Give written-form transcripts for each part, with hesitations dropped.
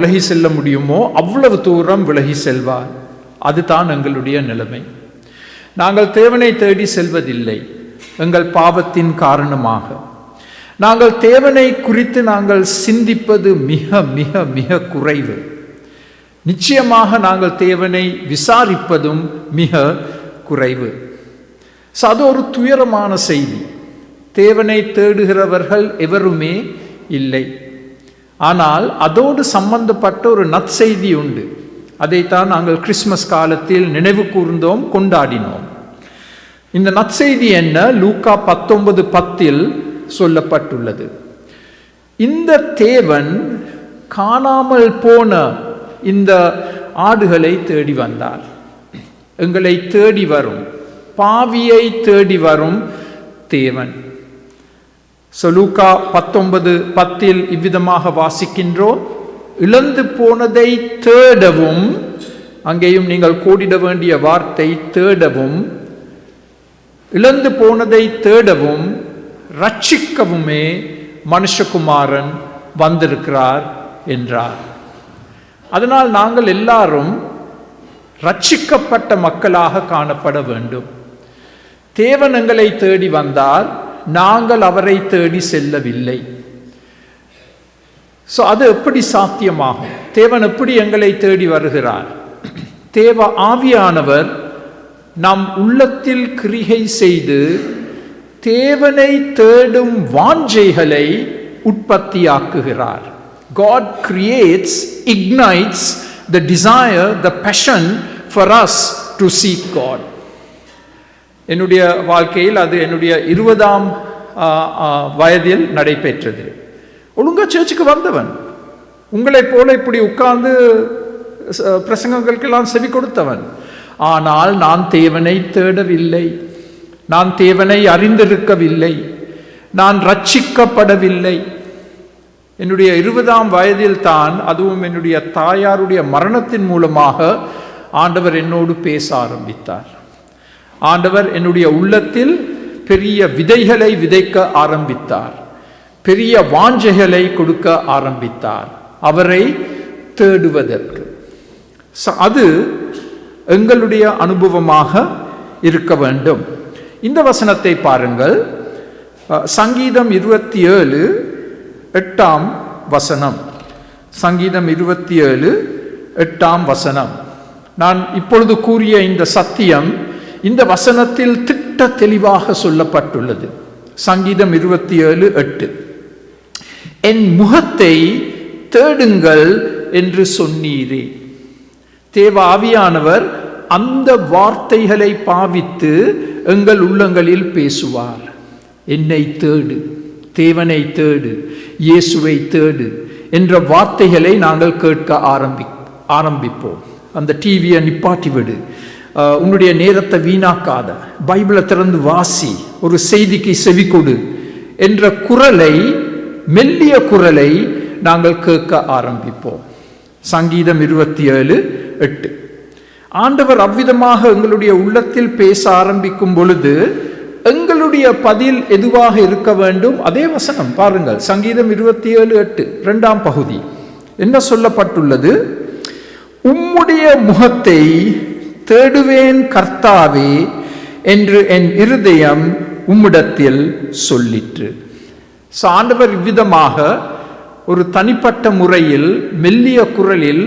விலகி செல்ல முடியுமோ அவ்வளவு தூரம் விலகி செல்வார். அதுதான் எங்களுடைய நிலைமை. நாங்கள் தேவனை தேடி செல்வதில்லை எங்கள் பாவத்தின் காரணமாக. நாங்கள் தேவனை குறித்து நாங்கள் சிந்திப்பது மிக மிக மிக குறைவு. நிச்சயமாக நாங்கள் தேவனை விசாரிப்பதும் மிக குறைவு. அது ஒரு துயரமான செய்தி. தேவனை தேடுகிறவர்கள் எவருமே இல்லை. ஆனால் அதோடு சம்பந்தப்பட்ட ஒரு நற்செய்தி உண்டு. அதைத்தான் நாங்கள் கிறிஸ்மஸ் காலத்தில் நினைவு கூர்ந்தோம், கொண்டாடினோம். இந்த நற்செய்தி என்ன? லூக்கா 19:10 சொல்லப்பட்டுள்ளது. இந்த தேவன் காணாமல் போன இந்த ஆடுகளை தேடி வந்தார். எங்களை தேடி வரும், பாவியை தேடி வரும் தேவன். லூக்கா 19:10 இவ்விதமாக வாசிக்கின்றோம். இழந்து போனதை தேடவும், அங்கேயும் நீங்கள் கோடிட வேண்டிய வார்த்தை தேடவும், இழந்து போனதை தேடவும் ரட்சிக்கவுமே மனுஷகுமாரன் வந்திருக்கிறார் என்றார். அதனால் நாங்கள் எல்லாரும் ரட்சிக்கப்பட்ட மக்களாக காணப்பட வேண்டும். தேவன் எங்களை தேடி வந்தார், நாங்கள் அவரை தேடி செல்லவில்லை. அது எப்படி சாத்தியமாகும்? தேவன் எப்படி எங்களை தேடி வருகிறார்? தேவ ஆவியானவர் நம் உள்ளத்தில் கிரிகை செய்து தேவனை தேடும் வாஞ்சைகளை உற்பத்தியாக்குகிறார். God creates, ignites the desire, the passion for us to seek God. என்னுடைய வாழ்க்கையில் அது என்னுடைய 20ஆம் வயதில் நடைபெற்றது. ஒழுங்கா சர்ச்சுக்கு வந்தவன், உங்களைப் போல இப்படி உட்கார்ந்து பிரசங்கங்களுக்கெல்லாம் செவி கொடுத்தவன். ஆனால் நான் தேவனை தேடவில்லை, நான் தேவனை அறிந்திருக்கவில்லை, நான் ரட்சிக்கப்படவில்லை. என்னுடைய 20ஆம் வயதில் தான், அதுவும் என்னுடைய தாயாருடைய மரணத்தின் மூலமாக ஆண்டவர் என்னோடு பேச ஆரம்பித்தார். ஆண்டவர் என்னுடைய உள்ளத்தில் பெரிய விதைகளை விதைக்க ஆரம்பித்தார், பெரிய வாஞ்சைகளை கொடுக்க ஆரம்பித்தார் அவரை தேடுவதற்கு. அது எங்களுடைய அனுபவமாக இருக்க வேண்டும். இந்த வசனத்தை பாருங்கள், சங்கீதம் 27:8 வசனம். சங்கீதம் 27:8. நான் இப்பொழுது கூறிய இந்த சத்தியம் இந்த வசனத்தில் திட்ட தெளிவாக சொல்லப்பட்டுள்ளது. சங்கீதம் 27:8. என் முகத்தை தேடுங்கள் என்று சொன்னீரே. தேவ ஆவியானவர் அந்த வார்த்தைகளை பாவித்து எங்கள் உள்ளங்களில் பேசுவார். என்னை தேடு, தேவனை தேடு, இயேசுவை தேடு என்ற வார்த்தைகளை நாங்கள் கேட்க ஆரம்பிப்போம். அந்த டிவியை நிப்பாட்டி விடு, உன்னுடைய நேரத்தை வீணாக்காத, பைபிளை திறந்து வாசி, ஒரு செய்திக்கு செவி கொடு என்ற குரலை, மெல்லிய குரலை நாங்கள் கேட்க ஆரம்பிப்போம். சங்கீதம் 27:8. ஆண்டவர் அவ்விதமாக எங்களுடைய உள்ளத்தில் பேச ஆரம்பிக்கும் பொழுது எங்களுடைய பதில் எதுவாக இருக்க வேண்டும்? அதே வசனம் பாருங்கள், சங்கீதம் 27:8 2ஆம் பகுதி என்ன சொல்லப்பட்டுள்ளது? உம்முடைய முகத்தை தேடுவேன் கர்த்தாவே என்று என் இருதயம் உம்மிடத்தில் சொல்லிற்று. ஆண்டவர் இவ்விதமாக ஒரு தனிப்பட்ட முறையில் மெல்லிய குரலில்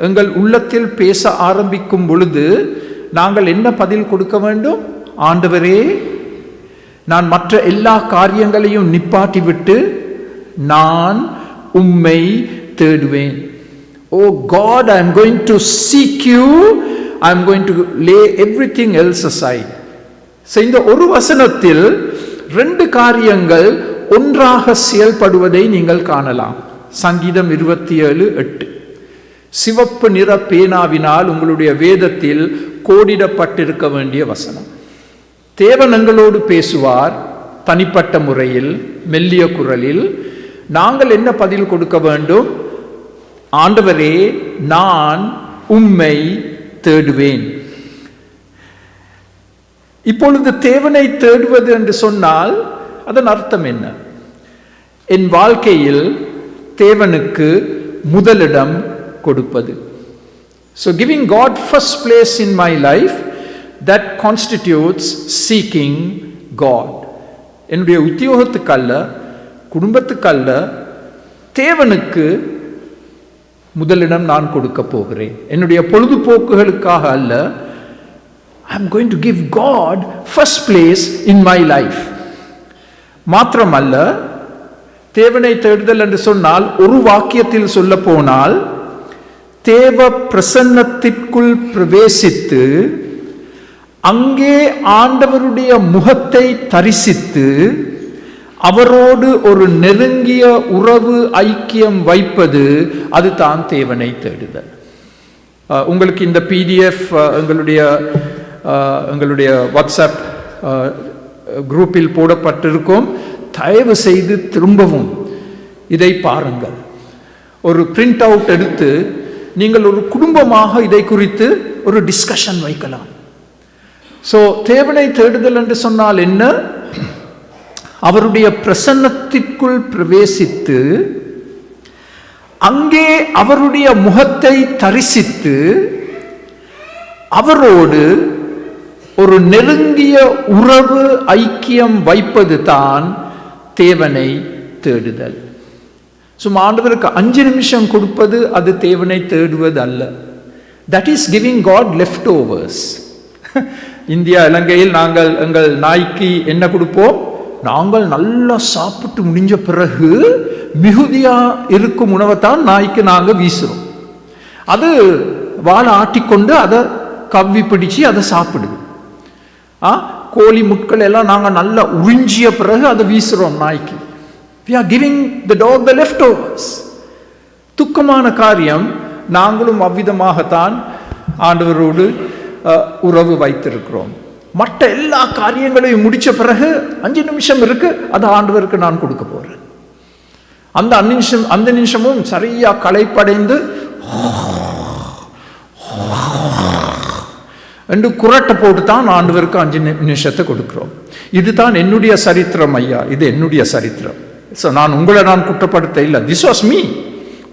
எங்கள் உள்ளத்தில் பேச ஆரம்பிக்கும் பொழுது நாங்கள் என்ன பதில் கொடுக்க வேண்டும்? ஆண்டவரே, நான் மற்ற எல்லா காரியங்களையும் நிப்பாட்டிவிட்டு நான் உம்மை தேடுவேன். ஓ God, I am going to seek you. I am going to lay everything else aside. இந்த ஒரு வசனத்தில் 2 காரியங்கள் ஒன்றாக செயல்படுவதை நீங்கள் காணலாம். சங்கீதம் 27:8. சிவப்பு நிற பேனாவினால் உங்களுடைய வேதத்தில் கோடிடப்பட்டிருக்க வேண்டிய வசனம். தேவன் எங்களோடு பேசுவார் தனிப்பட்ட முறையில், மெல்லிய குரலில். நாங்கள் என்ன பதில் கொடுக்க வேண்டும்? ஆண்டவரே, நான் உம்மை தேடுவேன். இப்பொழுது தேவனை தேடுவது என்று சொன்னால் அதன் அர்த்தம் என்ன? என் வாழ்க்கையில் தேவனுக்கு முதலிடம் கொடுப்பது. So giving God first place in my life, that constitutes seeking God. என்னுடைய உத்தியோகத்துக்கு அல்ல, குடும்பத்துக்கு அல்ல, தேவனுக்கு முதலிடம் நான் கொடுக்க போகிறேன். என்னுடைய பொழுதுபோக்குகளுக்காக அல்ல. I am going to give God first place in my life. மாத்திரமல்ல, தேவனை தேடுதல் என்று சொன்னால் ஒரு வாக்கியத்தில் சொல்ல போனால், தேவ பிரசன்னத்திற்குள் பிரவேசித்து அங்கே ஆண்டவருடைய முகத்தை தரிசித்து அவரோடு ஒரு நெருங்கிய உறவு ஐக்கியம் வைப்பது, அதுதான் தேவனை தேடுதல். உங்களுக்கு இந்த PDF எங்களுடைய வாட்ஸ்அப் குரூப்பில் போடப்பட்டிருக்கும். தயவு செய்து திரும்பவும் இதை பாருங்கள். ஒரு பிரிண்ட் அவுட் எடுத்து நீங்கள் ஒரு குடும்பமாக இதை குறித்து ஒரு டிஸ்கஷன் வைக்கலாம். ஸோ தேவனை தேடுதல் என்று சொன்னால் என்ன? அவருடைய பிரசன்னத்திற்குள் பிரவேசித்து அங்கே அவருடைய முகத்தை தரிசித்து அவரோடு ஒரு நெருங்கிய உறவு ஐக்கியம் வைப்பது தான் தேவனை தேடுதல். சும்மா ஆண்டவருக்கு 5 நிமிஷம் கொடுப்பது அது தேவனை தேடுவது அல்ல. That is giving God leftovers. India, இலங்கையில் நாங்கள் எங்கள் நாய்க்கு என்ன கொடுப்போம்? நாங்கள் நல்லா சாப்பிட்டு முடிஞ்ச பிறகு மிகுதியா இருக்கும் உணவைத்தான் நாய்க்கு நாங்கள் வீசுறோம். அது வாழை ஆட்டிக்கொண்டு அதை கவ்வி பிடிச்சு அதை சாப்பிடுது. கோழி முட்கள் எல்லாம் நாங்கள் நல்லா உறிஞ்சிய பிறகு அதை வீசுறோம் நாய்க்கு. We are giving the dog the leftovers. துக்கமான காரியம். நாங்களும் அவ்விதமாகத்தான் ஆண்டவரோடு உறவு வைத்திருக்கிறோம். மற்ற எல்லா காரியங்களையும் முடிச்ச பிறகு 5 நிமிஷம் இருக்கு, அது ஆண்டவருக்கு நான் கொடுக்க போறேன். அந்த நிமிஷமும் சரியா களைப்படைந்து என்று குரட்டை போட்டு தான் ஆண்டவருக்கு 5 நிமிஷத்தை கொடுக்கிறோம். இதுதான் என்னுடைய சரித்திரம் ஐயா, இது என்னுடைய சரித்திரம். ஸோ நான் உங்களை குற்றப்படுத்த இல்லை. This was me.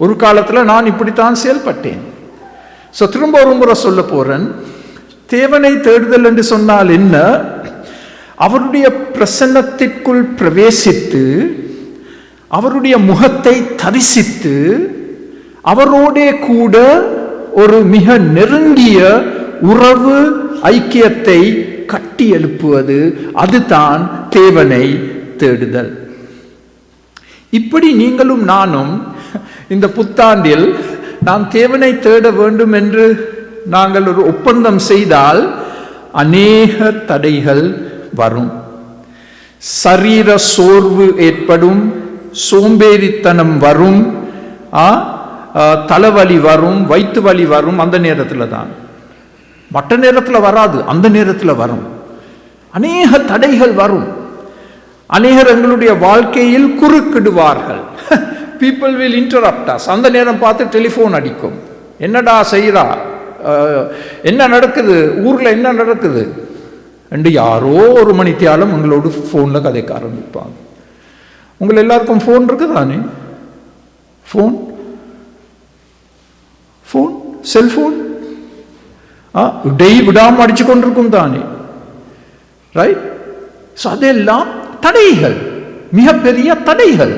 ஒரு காலத்தில் நான் இப்படித்தான் செயல்பட்டேன். ஸோ திரும்ப ஒரு முறை சொல்ல போறேன். தேவனை தேடுதல் என்று சொன்னால் என்ன? அவருடைய பிரசன்னத்திற்குள் பிரவேசித்து அவருடைய முகத்தை தரிசித்து அவரோடே கூட ஒரு மிக நெருங்கிய உறவு ஐக்கியத்தை கட்டி எழுப்புவது, அதுதான் தேவனை தேடுதல். இப்படி நீங்களும் நானும் இந்த புத்தாண்டில் நாம் தேவனை தேட வேண்டும் என்று நாங்கள் ஒரு ஒப்பந்தம் செய்தால் அநேக தடைகள் வரும். சரீர சோர்வு ஏற்படும், சோம்பேறித்தனம் வரும், தலைவலி வரும், வயிற்று வலி வரும். அந்த நேரத்தில் தான், மற்ற நேரத்தில் வராது, அந்த நேரத்தில் வரும். அநேக தடைகள் வரும். அநேகர் எங்களுடைய வாழ்க்கையில் குறுக்கிடுவார்கள். People will interrupt us. அந்த நேரம் பார்த்து டெலிஃபோன் அடிக்கும். என்னடா செய்கிறா, என்ன நடக்குது, ஊரில் என்ன நடக்குது என்று யாரோ ஒரு மணித்தியாலும் உங்களோடு ஃபோனில் கதைக்க ஆரம்பிப்பாங்க. உங்கள் எல்லாருக்கும் ஃபோன் இருக்குதானே? ஃபோன் செல்போன் டெய் விடாமல் அடிச்சு கொண்டிருக்கும் தானே, ரைட்? ஸோ அதெல்லாம் தடைகள், மிகப்பெரிய தடைகள்.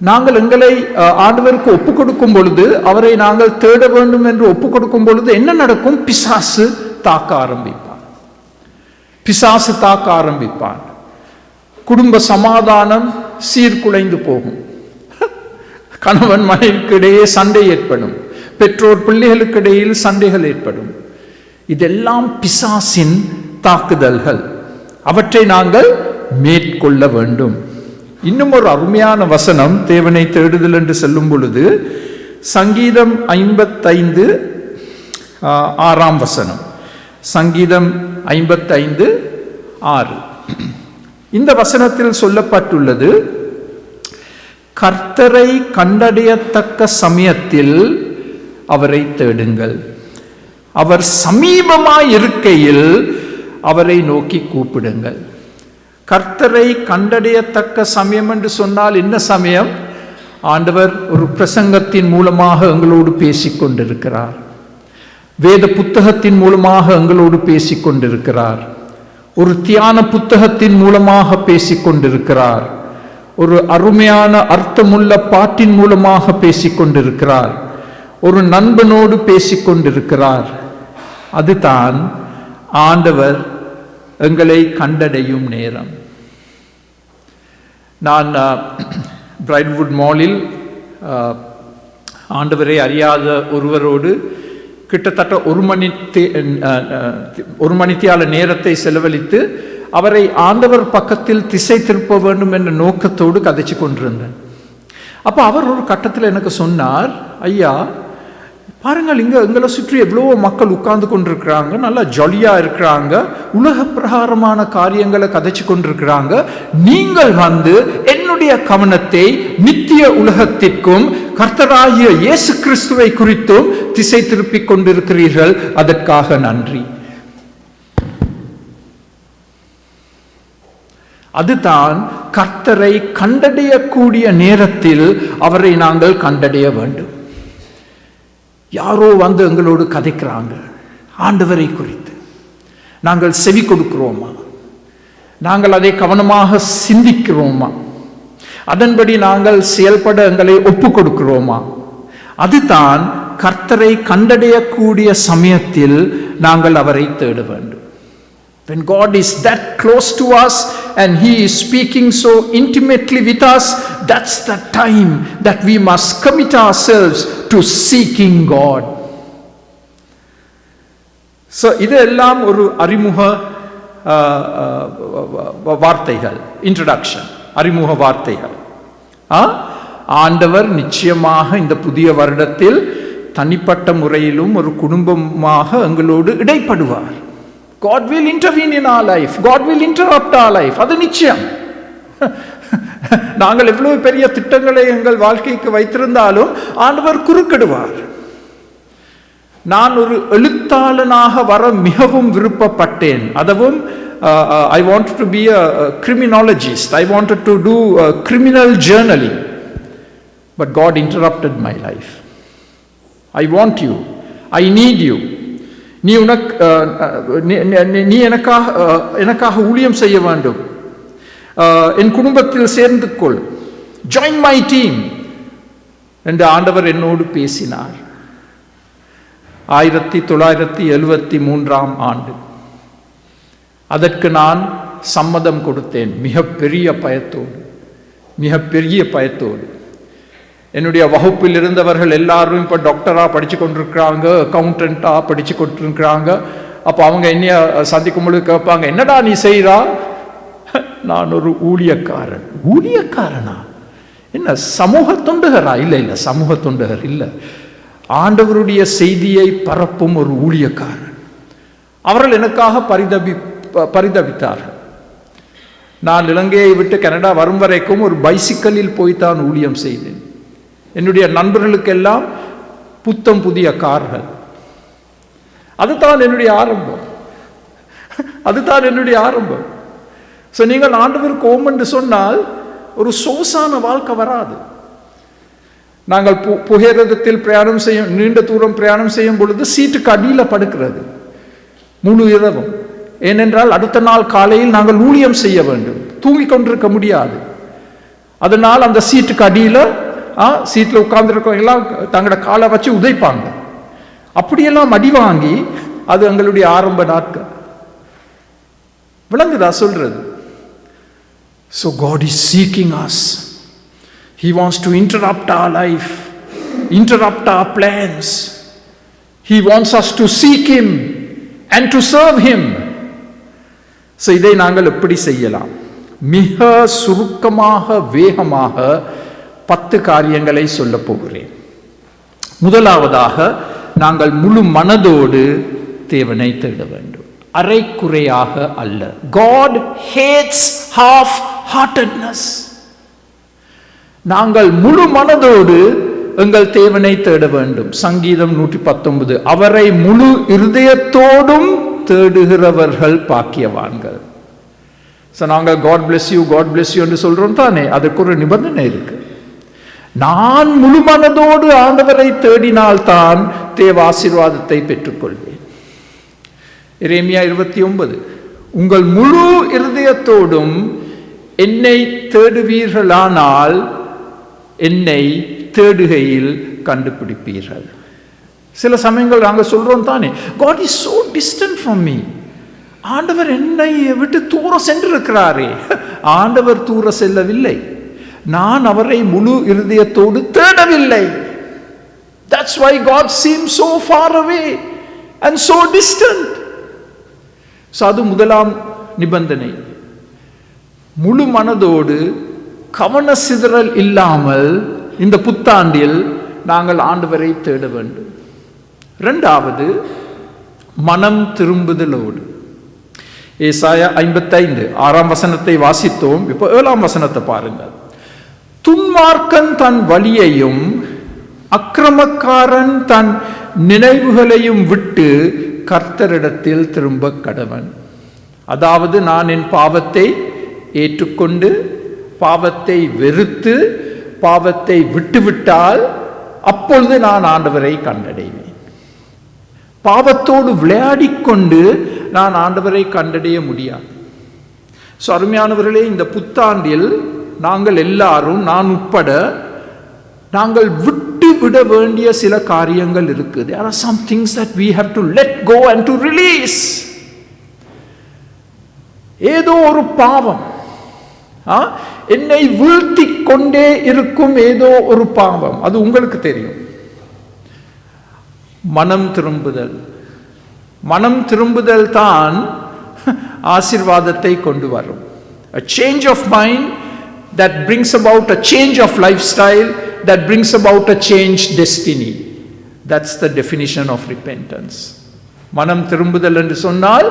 நாங்கள் எங்களை ஆண்டவருக்கு ஒப்புக் கொடுக்கும் பொழுது, அவரை நாங்கள் தேட வேண்டும் என்று ஒப்புக் கொடுக்கும் பொழுது என்ன நடக்கும்? பிசாசு தாக்க ஆரம்பிப்பான். குடும்ப சமாதானம் சீர்குலைந்து போகும். கணவன் மனைவிக்கு இடையே சண்டை ஏற்படும். பெற்றோர் பிள்ளைகளுக்கு இடையில் சண்டைகள் ஏற்படும். இதெல்லாம் பிசாசின் தாக்குதல்கள். அவற்றை நாங்கள் மேற்கொள்ள வேண்டும். இன்னும் ஒரு அருமையான வசனம் தேவனை தேடுதல் என்று சொல்லும் பொழுது, சங்கீதம் 55:6 சங்கீதம் 55:6. இந்த வசனத்தில் சொல்லப்பட்டுள்ளது, கர்த்தரை கண்டடையத்தக்க சமயத்தில் அவரை தேடுங்கள், அவர் சமீபமாய் இருக்கையில் அவரை நோக்கி கூப்பிடுங்கள். கர்த்தரை கண்டடையத்தக்க சமயம் என்று சொன்னால் என்ன சமயம்? ஆண்டவர் ஒரு பிரசங்கத்தின் மூலமாக எங்களோடு பேசிக்கொண்டிருக்கிறார். வேத புத்தகத்தின் மூலமாக எங்களோடு பேசிக்கொண்டிருக்கிறார். ஒரு தியான புத்தகத்தின் மூலமாக பேசிக்கொண்டிருக்கிறார். ஒரு அருமையான அர்த்தமுள்ள பாட்டின் மூலமாக பேசிக்கொண்டிருக்கிறார். ஒரு நண்பனோடு பேசிக்கொண்டிருக்கிறார். அதுதான் ஆண்டவர் எங்களை கண்டடையும் நேரம். நான் பிரைட்வுட் மாலில் ஆண்டவரை அறியாத ஒருவரோடு கிட்டத்தட்ட ஒரு மணித்தியால நேரத்தை செலவழித்து அவரை ஆண்டவர் பக்கத்தில் திசை திருப்ப வேண்டும் என்ற நோக்கத்தோடு கதைச்சு கொண்டிருந்தேன். அப்போ அவர் ஒரு கட்டத்தில் எனக்கு சொன்னார், ஐயா பாருங்கள், இங்கே எங்களை சுற்றி எவ்வளோ மக்கள் உட்கார்ந்து கொண்டிருக்கிறாங்க, நல்லா ஜாலியாக இருக்கிறாங்க, உலக பிரகாரமான காரியங்களை கதைச்சு கொண்டிருக்கிறாங்க. நீங்கள் என்னுடைய கவனத்தை நித்திய உலகத்திற்கும் கர்த்தராகிய இயேசு கிறிஸ்துவை குறித்தும் திசை திருப்பிக் கொண்டிருக்கிறீர்கள். அதற்காக நன்றி. அதுதான் கர்த்தரை கண்டடையக்கூடிய நேரத்தில் அவரை நாங்கள் கண்டடைய வேண்டும். யாரோ எங்களோடு கதைக்கிறாங்க, ஆண்டவரை குறித்து நாங்கள் செவி கொடுக்கிறோமா? நாங்கள் அதை கவனமாக சிந்திக்கிறோமா? அதன்படி நாங்கள் செயல்பட எங்களை ஒப்பு கொடுக்கிறோமா? அதுதான் கர்த்தரை கண்டடையக்கூடிய சமயத்தில் நாங்கள் அவரை தேட வேண்டும். When God is that close to us and He is speaking so intimately with us, that's the time that we must commit ourselves to seeking God. So இதெல்லாம் ஒரு அறிமுக வார்த்தைகள், இன்ட்ரோடக்ஷன், அறிமுக வார்த்தைகள். ஆண்டவர் நிச்சயமாக இந்த புதிய வருடத்தில் தனிப்பட்ட முறையிலும் ஒரு குடும்பமாக எங்களோடு இடைப்படுவார். God will intervene in our life. God will interrupt our life. அது நிச்சயம். நாங்கள் எவ்வளவு பெரிய திட்டங்களை எங்கள் வாழ்க்கைக்கு வைத்திருந்தாலும் ஆண்டவர் குறுக்கிடுவார். நான் ஒரு எழுத்தாளனாக வர மிகவும் விருப்பப்பட்டேன். அதுவும் I wanted to be a criminologist. I wanted to do criminal journaling. But God interrupted my life. I want you. I need you. நீ எனக்காக ஊழியம் செய்ய வேண்டும், என் குடும்பத்தில் சேர்ந்து கொள், ஜாயின் மை டீம் என்று ஆண்டவர் என்னோடு பேசினார். 1973 ஆண்டு அதற்கு நான் சம்மதம் கொடுத்தேன். மிகப்பெரிய பயத்தோடு. என்னுடைய வகுப்பில் இருந்தவர்கள் எல்லாரும் இப்போ டாக்டராக படித்து கொண்டிருக்கிறாங்க, அக்கௌண்டண்ட்டாக படித்து கொண்டிருக்கிறாங்க. அப்போ அவங்க என்னைய சந்திக்கும் பொழுது கேட்பாங்க, என்னடா நீ செய்கிறா? நான் ஒரு ஊழியக்காரனா? என்ன சமூக தொண்டுகரா? இல்லை, சமூக தொண்டுகர் இல்லை, ஆண்டவருடைய செய்தியை பரப்பும் ஒரு ஊழியக்காரன். அவர்கள் எனக்காக பரிதபித்தார்கள். நான் இலங்கையை விட்டு கனடா வரும் வரைக்கும் ஒரு பைசிக்கலில் போய்தான் ஊழியம் செய்தேன். என்னுடைய நண்பர்களுக்கெல்லாம் புத்தம் புதிய கார்கள். அதுதான் என்னுடைய ஆரம்பம். ஸோ நீங்கள் ஆண்டவருக்கு ஓம் என்று சொன்னால் ஒரு சொகுசான வாழ்க்கை வராது. நாங்கள் புகையிரதத்தில் பிரயாணம் செய்யும், நீண்ட தூரம் பிரயாணம் செய்யும் பொழுது சீட்டுக்கு அடியில் படுக்கிறது முழு இரவும். ஏனென்றால் அடுத்த நாள் காலையில் நாங்கள் ஊழியம் செய்ய வேண்டும், தூங்கிக் கொண்டிருக்க முடியாது. அதனால் அந்த சீட்டுக்கு அடியில் சீட்டில் உட்கார்ந்துருக்கவங்க எல்லாம் தங்களோட காலை வச்சு உதைப்பாங்க. அப்படியெல்லாம் அடி வாங்கி அது எங்களுடைய ஆரம்ப நாட்கள். விளங்குதா சொல்றது? So God is seeking us. He wants to interrupt our life, interrupt our plans. He wants us to seek Him and to serve Him. So இதை நாங்கள் எப்படி செய்யலாம்? மிக சுருக்கமாக வேகமாக 10 காரியங்களை சொல்ல போகிறேன். முதலாவதாக, நாங்கள் முழு மனதோடு தேவனை தேட வேண்டும், அரைக்குறையாக அல்ல. God hates half-heartedness. நாங்கள் முழு மனதோடு எங்கள் தேவனை தேட வேண்டும். சங்கீதம் 119, அவரை முழு இருதயத்தோடும் தேடுகிறவர்கள் பாக்கியவான்கள். நாங்கள் God bless you என்று சொல்றோம் தானே, அதுக்கு ஒரு நிபந்தனை இருக்கு. நான் முழு மனதோடு ஆண்டவரை தேடினால்தான் தேவ ஆசீர்வாதத்தை பெற்றுக்கொள்வேன். எரேமியா 29, உங்கள் முழு இருதயத்தோடும் என்னை தேடுவீர்களானால் என்னை தேடுகையில் கண்டுபிடிப்பீர்கள். சில சமயங்கள் நாங்கள் சொல்றோம் தானே, God is so distant from me. ஆண்டவர் என்னை விட்டு தூர சென்றிருக்கிறாரே. ஆண்டவர் தூர செல்லவில்லை, நான் அவரை முழு இருதயத்தோடு தேடவில்லை. That's why God seems so far away and so distant. அது முதலாம் நிபந்தனை. முழு மனதோடு கவன சிதறல் இல்லாமல் இந்த புத்தாண்டில் நாங்கள் ஆண்டவரை தேட வேண்டும். இரண்டாவது, மனம் திரும்புதலோடு. ஏசாயா 55 6ஆம் வசனத்தை வாசித்தோம். இப்போ 7ஆம் வசனத்தை பாருங்கள். துன்மார்க்கன் தன் வழியையும் அக்கிரமக்காரன் தன் நினைவுகளையும் விட்டு கர்த்தரிடத்தில் திரும்ப கடவன். அதாவது நான் என் பாவத்தை ஏற்றுக்கொண்டு பாவத்தை வெறுத்து பாவத்தை விட்டுவிட்டால் அப்பொழுது நான் ஆண்டவரை கண்டடைவேன். பாவத்தோடு விளையாடிக்கொண்டு நான் ஆண்டவரை கண்டடைய முடியாது. அருமையானவர்களே, இந்த புத்தாண்டில் நாங்கள் எல்லாரும், நான் உட்பட, நாங்கள் விட்டு விட வேண்டிய சில காரியங்கள் இருக்கு. There are some things that we have to let go and to release. ஏதோ ஒரு பாவம் என்னை வீழ்த்தி கொண்டே இருக்கும், ஏதோ ஒரு பாவம், அது உங்களுக்கு தெரியும். மனம் திரும்புதல், மனம் திரும்புதல் தான் ஆசீர்வாதத்தை கொண்டு வரும். A change of mind that brings about a change of lifestyle, that brings about a changed destiny. That's the definition of repentance. மனம் திரும்புதல் என்று சொன்னால்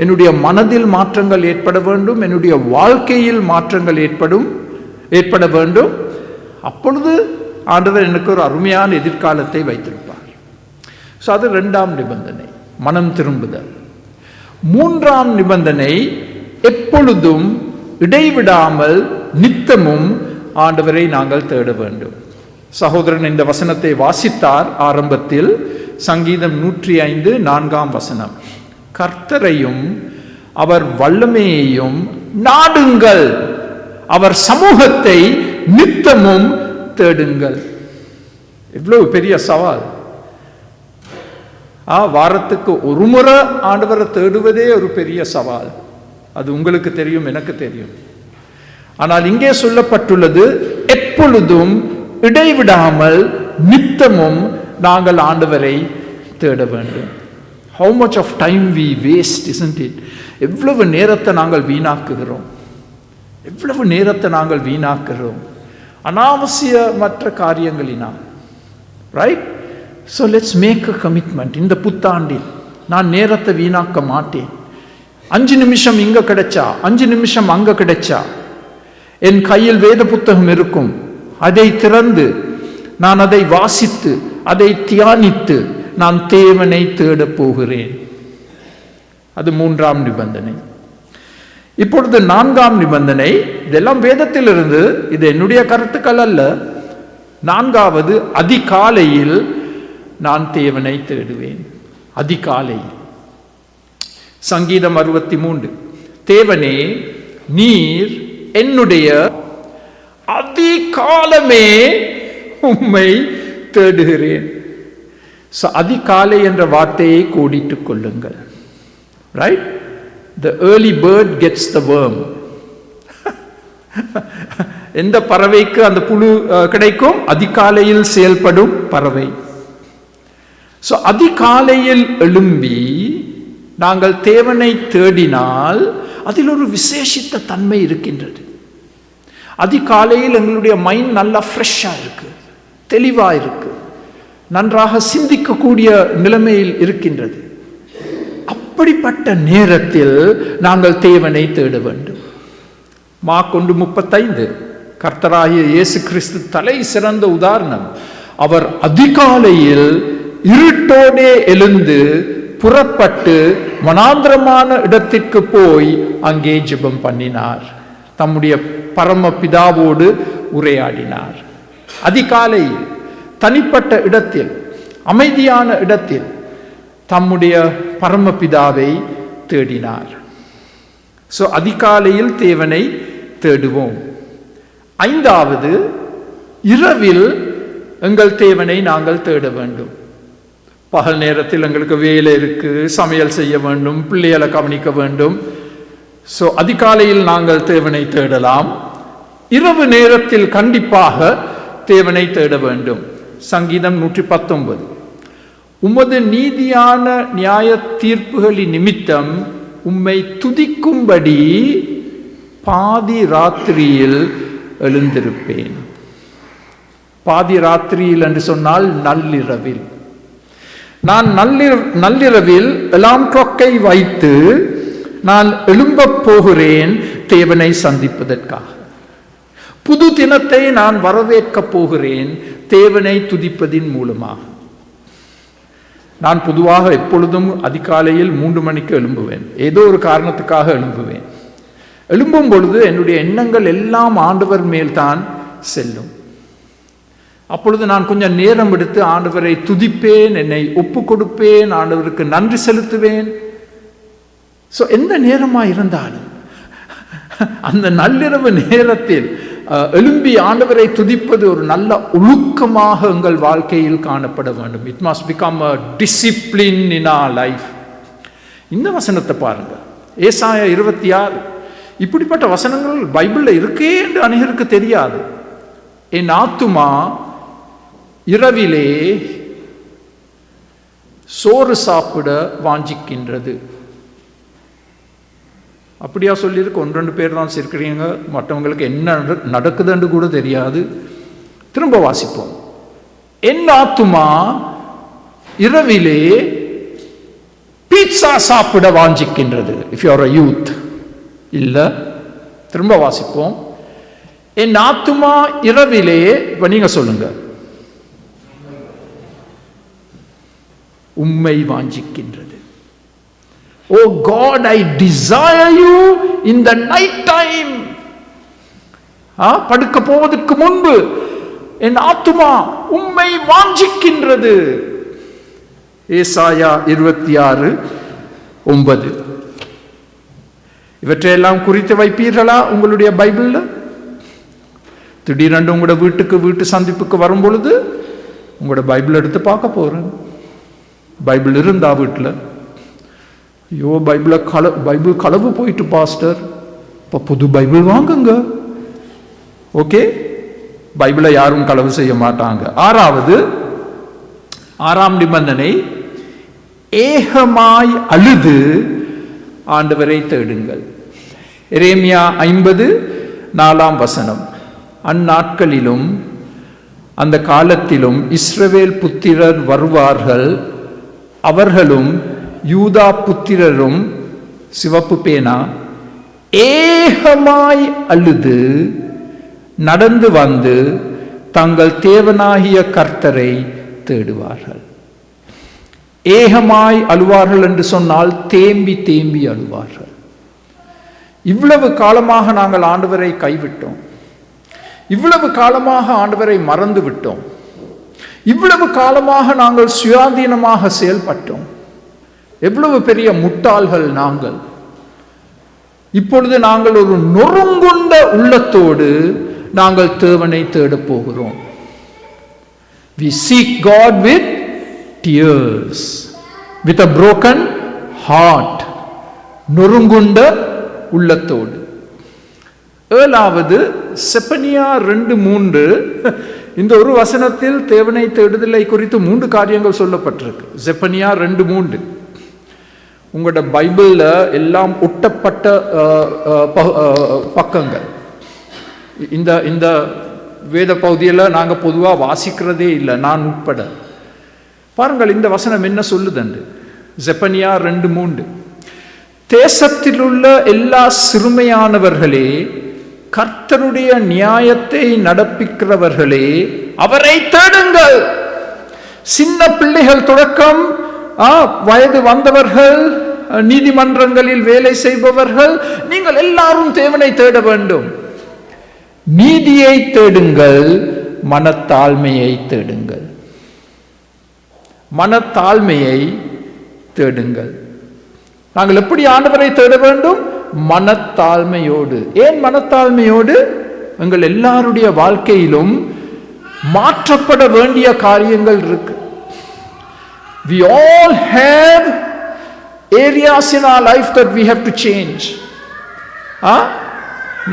என்னுடைய மனதில் மாற்றங்கள் ஏற்பட வேண்டும், என்னுடைய வாழ்க்கையில் மாற்றங்கள் ஏற்பட வேண்டும். அப்பொழுது ஆண்டவர் எனக்கு ஒரு அருமையான எதிர்காலத்தை வைத்திருப்பார். அது இரண்டாம் நிபந்தனை, மனம் திரும்புதல். மூன்றாம் நிபந்தனை, எப்பொழுதும் இடைவிடாமல் நித்தமும் ஆண்டவரை நாங்கள் தேட வேண்டும். சகோதரன் இந்த வசனத்தை வாசித்தார் ஆரம்பத்தில். சங்கீதம் 105 4ஆம் வசனம், கர்த்தரையும் அவர் வல்லமையையும் நாடுங்கள், அவர் சமூகத்தை நித்தமும் தேடுங்கள். எவ்வளவு பெரிய சவால்! வாரத்துக்கு ஒரு முறை ஆண்டவரை தேடுவதே ஒரு பெரிய சவால். அது உங்களுக்கு தெரியும், எனக்கு தெரியும். ஆனால் இங்கே சொல்லப்பட்டுள்ளது, எப்பொழுதும் இடைவிடாமல் நித்தமும் நாங்கள் ஆண்டவரை தேட வேண்டும். How much of time we waste, isn't it? எவ்வளவு நேரத்தை நாங்கள் வீணாக்குகிறோம், எவ்வளவு நேரத்தை நாங்கள் வீணாக்குகிறோம் அனாவசியமற்ற காரியங்களினால். Right? So let's make a commitment. இந்த புத்தாண்டில் நான் நேரத்தை வீணாக்க மாட்டேன். 5 நிமிஷம் இங்க கிடைச்சா, 5 நிமிஷம் அங்க கிடைச்சா, என் கையில் வேத புத்தகம் இருக்கும், அதை திறந்து நான் அதை வாசித்து அதை தியானித்து நான் தேவனை தேட போகிறேன். அது மூன்றாம் நிபந்தனை. இப்பொழுது நான்காம் நிபந்தனை, இதெல்லாம் வேதத்திலிருந்து, இது என்னுடைய கருத்துக்கள் அல்ல. நான்காவது, அதிகாலையில் நான் தேவனை தேடுவேன். அதிகாலையில். சங்கீதம் 63, தேவனே நீர் என்னுடைய அதிகாலமே உம்மை தேடுகிறேன். அதிகாலை என்ற வார்த்தையை கோடிட்டுக் கொள்ளுங்கள். Right? The early bird gets the worm. எந்த பறவைக்கு அந்த புழு கிடைக்கும்? அதிகாலையில் செயல்படும் பறவை. அதிகாலையில் எழும்பி நாங்கள் தேவனை தேடினால் அதில் ஒரு விசேஷித்த தன்மை இருக்கின்றது. அதிகாலையில் எங்களுடைய மைண்ட் நல்லா ஃப்ரெஷ்ஷாக இருக்கு, தெளிவாக இருக்கு, நன்றாக சிந்திக்கக்கூடிய நிலைமையில் இருக்கின்றது. அப்படிப்பட்ட நேரத்தில் நாங்கள் தேவனை தேட வேண்டும். மார்க் 1:35, கர்த்தராகிய இயேசு கிறிஸ்து தலை சிறந்த உதாரணம். அவர் அதிகாலையில் இருட்டோடே எழுந்து புறப்பட்டு வனாந்திரமான இடத்திற்கு போய் அங்கே ஜெபம் பண்ணினார், தம்முடைய பரம பிதாவோடு உரையாடினார். அதிகாலையில் தனிப்பட்ட இடத்தில், அமைதியான இடத்தில் தம்முடைய பரமபிதாவை தேடினார். ஸோ அதிகாலையில் தேவனை தேடுவோம். ஐந்தாவது, இரவில் எங்கள் தேவனை நாங்கள் தேட வேண்டும். பகல் நேரத்தில் எங்களுக்கு வேலை இருக்கு, சமையல் செய்ய வேண்டும், பிள்ளைகளை கவனிக்க வேண்டும். ஸோ அதிகாலையில் நாங்கள் தேவனை தேடலாம். இரவு நேரத்தில் கண்டிப்பாக தேவனை தேட வேண்டும். சங்கீதம் 119, உமது நீதியான நியாய தீர்ப்புகளின் நிமித்தம் உம்மை துதிக்கும்படி பாதி ராத்திரியில் எழுந்திருப்பேன். பாதி ராத்திரியில் என்று சொன்னால் நள்ளிரவில். நான் நள்ளிரவில் அலாம் கிளாக்கை வைத்து நான் எழும்பப் போகிறேன் தேவனை சந்திப்பதற்காக. புது தினத்தை நான் வரவேற்கப் போகிறேன் தேவனை துதிப்பதின் மூலமாக. நான் பொதுவாக எப்பொழுதும் அதிகாலையில் 3 மணிக்கு எழும்புவேன். ஏதோ ஒரு காரணத்துக்காக எழும்புவேன். எழும்பும் பொழுது என்னுடைய எண்ணங்கள் எல்லாம் ஆண்டவர் மேல்தான் செல்லும். அப்பொழுது நான் கொஞ்சம் நேரம் எடுத்து ஆண்டவரை துதிப்பேன், என்னை ஒப்பு கொடுப்பேன், ஆண்டவருக்கு நன்றி செலுத்துவேன். ஸோ எந்த நேரமாக இருந்தாலும் அந்த நள்ளிரவு நேரத்தில் எழும்பி ஆண்டவரை துதிப்பது ஒரு நல்ல ஒழுக்கமாக எங்கள் வாழ்க்கையில் காணப்பட வேண்டும். It must become a discipline in R life. இந்த வசனத்தை பாருங்க, ஏசாயா 26. இப்படிப்பட்ட வசனங்கள் பைபிளில் இருக்கே என்று அநேகருக்கு தெரியாது. என் ஆத்துமா இரவிலே சோறு சாப்பிட வாஞ்சிக்கின்றது. அப்படியா சொல்லியிருக்கு? 1-2 பேர் தான் இருக்கிறீங்க, மற்றவங்களுக்கு என்ன நடக்குதுன்னு கூட தெரியாது. திரும்ப வாசிப்போம். என் ஆத்துமா இரவிலே பீட்சா சாப்பிட வாஞ்சிக்கின்றது. If you are a youth. இல்ல, திரும்ப வாசிப்போம். என் ஆத்துமா இரவிலே, இப்ப நீங்க சொல்லுங்க, உம்மை வாஞ்சிக்கின்றது. Oh God, I desire you in the night time. படுக்க போவதற்கு முன்பு என் ஆத்துமா உம்மை வாஞ்சிக்கின்றது. ஏசாயா 26:9. இவற்றையெல்லாம் குறித்து வைப்பீர்களா உங்களுடைய பைபிள்ல? திடீரென்று உங்களோட வீட்டு சந்திப்புக்கு வரும் பொழுது உங்களோட பைபிள் எடுத்து பார்க்க போறேன். பைபிள் இருந்தா வீட்டில், ஐயோ பைபிள் களவு போயிட்டு பாஸ்டர், இப்போ புது பைபிள் வாங்குங்க. ஓகே, பைபிளை யாரும் களவு செய்ய மாட்டாங்க. 6ஆம் நிபந்தனை, ஏகமாய் அழுது ஆண்டவரை தேடுங்கள். எரேமியா 50:4 வசனம். அந்நாட்களிலும் அந்த காலத்திலும் இஸ்ரவேல் புத்திரர் வருவார்கள், அவர்களும் யூதா புத்திரரும், சிவப்பு பேனா, ஏகமாய் அழுது நடந்து வந்து தங்கள் தேவனாகிய கர்த்தரை தேடுவார்கள். ஏகமாய் அழுவார்கள் என்று சொன்னால் தேம்பி தேம்பி அழுவார்கள். இவ்வளவு காலமாக நாங்கள் ஆண்டவரை கைவிட்டோம், இவ்வளவு காலமாக ஆண்டவரை மறந்து விட்டோம், இவ்வளவு காலமாக நாங்கள் சுயாதீனமாக செயல்பட்டோம். எவ்வளவு பெரிய முட்டாள்கள் நாங்கள்! இப்பொழுது நாங்கள் ஒரு நொறுங்குண்ட உள்ளத்தோடு நாங்கள் தேவனை தேடப் போகிறோம். We seek God with tears, with a broken heart. நொறுங்குண்ட உள்ளத்தோடு. 7வது செப்பனியா 2:3. இந்த ஒரு வசனத்தில் தேவனை தேடுதலை குறித்து 3 காரியங்கள் சொல்லப்பட்டிருக்கு. செப்பனியா 2:3. உங்களோட பைபிளில் எல்லாம் ஒட்டப்பட்ட பக்கங்கள். இந்த வேத பகுதியில் நாங்கள் பொதுவாக வாசிக்கிறதே இல்லை, நான் உட்பட. பாருங்கள் இந்த வசனம் என்ன சொல்லுதண்டு. செப்பனியா 2:3. தேசத்தில் உள்ள எல்லா சிறுமையானவர்களே, கர்த்தருடைய நியாயத்தை நடப்பிக்கிறவர்களே, அவரை தேடுங்கள். சின்ன பிள்ளைகள் தொடக்கம் வயது வந்தவர்கள், நீதிமன்றங்களில் வேலை செய்பவர்கள், நீங்கள் எல்லாரும் தேவனை தேட வேண்டும். நீதியை தேடுங்கள், மனத்தாழ்மையை தேடுங்கள். மனத்தாழ்மையை தேடுங்கள். நாங்கள் எப்படி ஆண்டவரை தேட வேண்டும்? மனத்தாழ்மையோடு. ஏன் மனத்தாழ்மையோடு? எங்கள் எல்லாருடைய வாழ்க்கையிலும் மாற்றப்பட வேண்டிய காரியங்கள் இருக்கு. We all have areas in our life that we have to change.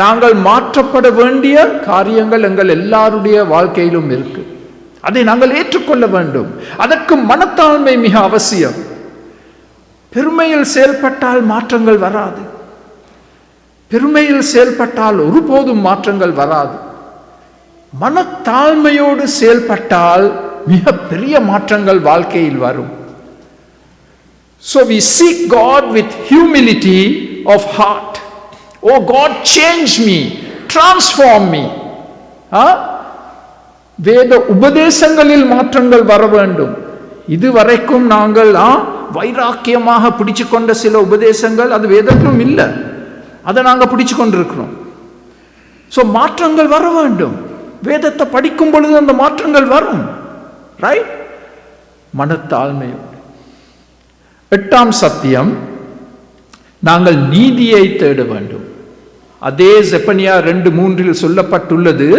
நாங்கள் மாற்றப்பட வேண்டிய காரியங்கள் எங்கள் எல்லாருடைய வாழ்க்கையிலும் இருக்கு. அதை நாங்கள் ஏற்றுக்கொள்ள வேண்டும். அதற்கு மனத்தாழ்மை மிக அவசியம். பெருமையில் செயல்பட்டால் மாற்றங்கள் வராது. பெருமையில் செயல்பட்டால் ஒருபோதும் மாற்றங்கள் வராது. மனத்தாழ்மையோடு செயல்பட்டால் மிக பெரிய மாற்றங்கள் வாழ்க்கையில் வரும். So we seek God with humility of heart. Oh God, change me, transform me. வேத உபதேசங்களில் மாற்றங்கள் வர வேண்டும். இதுவரைக்கும் நாங்கள் வைராக்கியமாக பிடிச்சு கொண்ட சில உபதேசங்கள் அது வேதத்திலும் இல்லை. அதை நாங்கள் பிடிச்சு கொண்டிருக்கிறோம். ஸோ மாற்றங்கள் வர வேண்டும். வேதத்தை படிக்கும் பொழுது அந்த மாற்றங்கள் வரும். ரைட்? மனத்தாழ்மையோடு. 8ஆம் சத்தியம், நாங்கள் நீதியை தேட வேண்டும். அதே செப்பனியா 2:3 சொல்லப்பட்டுள்ளது,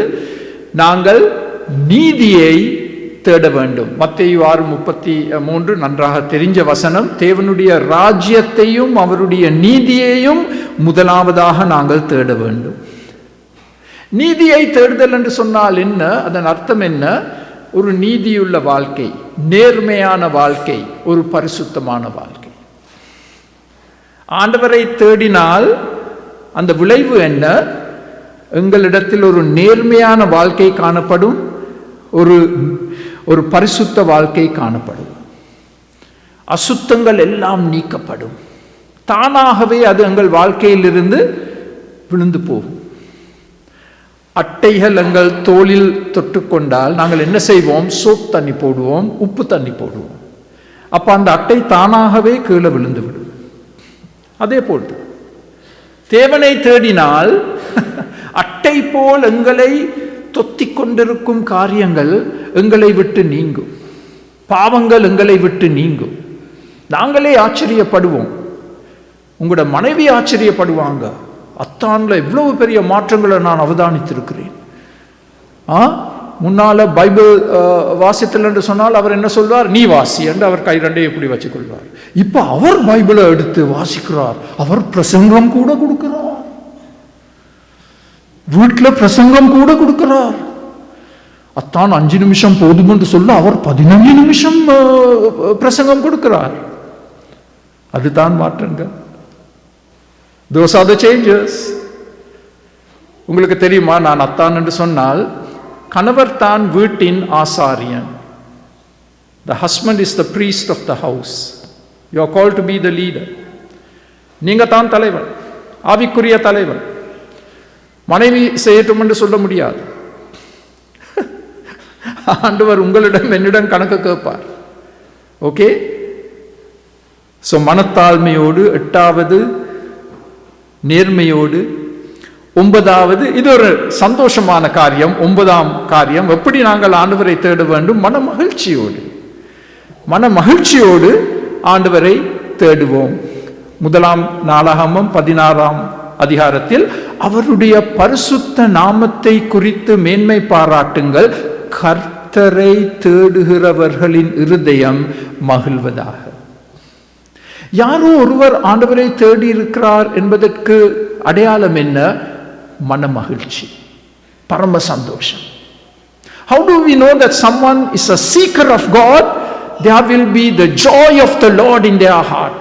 நாங்கள் நீதியை தேட வேண்டும். மத்தேயு 6:33 நன்றாக தெரிஞ்ச வசனம். தேவனுடைய ராஜ்யத்தையும் அவருடைய நீதியையும் முதலாவதாக நாங்கள் தேட வேண்டும். நீதியை தேடுதல் என்று சொன்னால் என்ன? அதன் அர்த்தம் என்ன? ஒரு நீதியுள்ள வாழ்க்கை, நேர்மையான வாழ்க்கை, ஒரு பரிசுத்தமான வாழ்க்கை. ஆண்டவரை தேடினால் அந்த விளைவு என்ன? எங்களிடத்தில் ஒரு நேர்மையான வாழ்க்கை காணப்படும், ஒரு பரிசுத்த வாழ்க்கை காணப்படும். அசுத்தங்கள் எல்லாம் நீக்கப்படும். தானாகவே அது எங்கள் வாழ்க்கையிலிருந்து விழுந்து போகும். அட்டைகள் எங்கள் தோளில் தொட்டுக்கொண்டால் நாங்கள் என்ன செய்வோம்? சோப் தண்ணி போடுவோம், உப்பு தண்ணி போடுவோம். அப்ப அந்த அட்டை தானாகவே கீழே விழுந்து விடும். அதே போல் தேவனை தேடினால் அட்டை போல் எங்களை தொத்திக் கொண்டிருக்கும் காரியங்கள் எங்களை விட்டு நீங்கும். பாவங்கள் எங்களை விட்டு நீங்கும். நாங்களே ஆச்சரியப்படுவோம். உங்களோட மனைவி ஆச்சரியப்படுவாங்க, அத்தான்ல இவ்வளவு பெரிய மாற்றங்களை நான் அவதானித்திருக்கிறேன். முன்னால பைபிள் வாசித்தல் என்று சொன்னால் அவர் என்ன சொல்வார்? நீ வாசி என்று அவர் கை ரெண்டையும் எப்படி வச்சுக்கொள்வார். இப்ப அவர் பைபிளை எடுத்து வாசிக்கிறார். அவர் பிரசங்கம் கூட கொடுக்கிறார். வீட்டில் பிரசங்கம் கூட கொடுக்கிறார். அத்தான் 5 நிமிஷம் போதும் என்று சொல்ல அவர் 15 நிமிஷம் பிரசங்கம் கொடுக்கிறார். அதுதான் மாற்றங்கள். Those are the changes. உங்களுக்கு தெரியுமா, நான் அத்தான் என்று சொன்னால் கணவர் தான் வீட்டின் ஆசாரியன். The husband is the priest of the house. You are called to be the leader. நீங்க தான் தலைவர், ஆவிக்குரிய தலைவர். மனைவி செய்யட்டும் என்று சொல்ல முடியாது. ஆண்டவர் உங்களிடம் என்னிடம் கணக்கு கேட்பார். ஓகே? ஸோ மனத்தாழ்மையோடு, 8வது நேர்மையோடு, 9வது இது ஒரு சந்தோஷமான காரியம். 9ஆம் காரியம், எப்படி நாங்கள் ஆண்டவரை தேட வேண்டும்? மன மகிழ்ச்சியோடு. மன மகிழ்ச்சியோடு ஆண்டவரை தேடுவோம். 1 நாளாகமம் 16ஆம் அதிகாரத்தில் அவருடைய பரிசுத்த நாமத்தை குறித்து மேன்மை பாராட்டுங்கள், கர்த்தரை தேடுகிறவர்களின் இருதயம் மகிழ்வதாக. யாரோ ஒருவர் ஆண்டவரை தேடி இருக்கிறார் என்பதற்கு அடையாளம் என்ன? மன மகிழ்ச்சி, பரம சந்தோஷம். How do we know that someone is a seeker of God? There will be the joy of the Lord in their heart.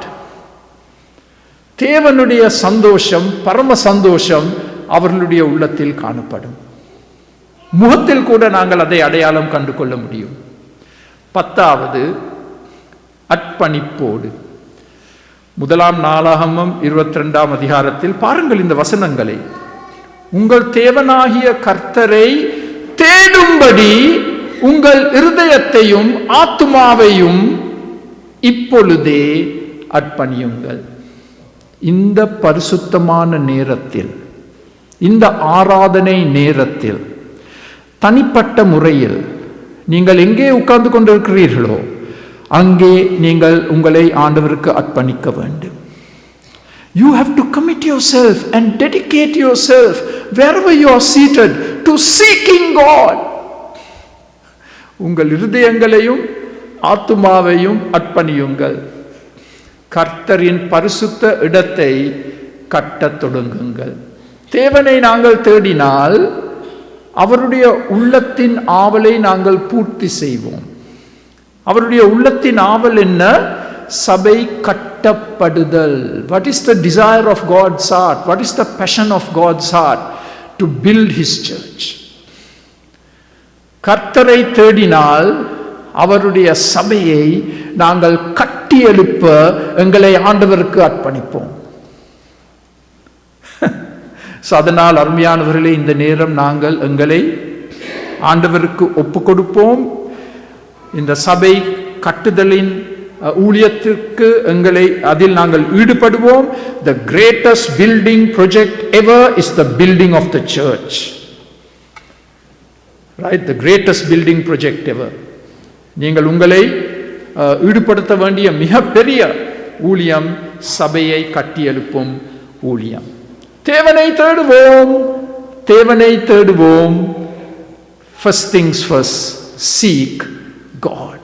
தேவனுடைய சந்தோஷம், பரம சந்தோஷம் அவர்களுடைய உள்ளத்தில் காணப்படும். முகத்தில் கூட நாங்கள் அதை அடையாளம் கண்டு கொள்ள முடியும். 10வது அர்ப்பணிப்போடு. 1 நாளாகமம் 22ஆம் அதிகாரத்தில் பாருங்கள் இந்த வசனங்களை. உங்கள் தேவனாகிய கர்த்தரை தேடும்படி உங்கள் இருதயத்தையும் ஆத்துமாவையும் இப்பொழுதே அர்ப்பணியுங்கள். இந்த பரிசுத்தமான நேரத்தில், இந்த ஆராதனை நேரத்தில் தனிப்பட்ட முறையில் நீங்கள் எங்கே உட்கார்ந்து கொண்டிருக்கிறீர்களோ அங்கே நீங்கள் உங்களை ஆண்டவருக்கு அர்ப்பணிக்க வேண்டும். You have to commit yourself and dedicate yourself wherever you are seated to seeking God. உங்கள் இருதயங்களையும் ஆத்துமாவையும் அர்ப்பணியுங்கள். கர்த்தரின் பரிசுத்த இடத்தை கட்டத் தொடங்குங்கள். தேவனை நாங்கள் தேடினால் அவருடைய உள்ளத்தின் ஆவலை நாங்கள் பூர்த்தி செய்வோம். அவருடைய உள்ளத்தின் ஆவல் என்ன? சபை கட்டப்படுதல். What is the desire of God's heart? What is the passion of God's heart? To build His church. கர்த்தரை தேடினால் அவருடைய சபையை நாங்கள் கட்டி எழுப்ப எங்களை ஆண்டவருக்கு அர்ப்பணிப்போம். அதனால் அருமையானவர்களே, இந்த நேரம் நாங்கள் எங்களை ஆண்டவருக்கு ஒப்பு கொடுப்போம். இந்த சபை கட்டுதலின் ஊழியத்திற்கு எங்களை அதில் நாங்கள் ஈடுபடுவோம். The greatest building project ever is the building of the church. Right? The greatest building project ever. நீங்கள் உங்களை ஈடுபடுத்த வேண்டிய மிகப்பெரிய ஊழியம் சபையை கட்டி எழுப்பும் ஊழியம். தேவனை தேடுவோம், தேவனை தேடுவோம். First things first, seek God.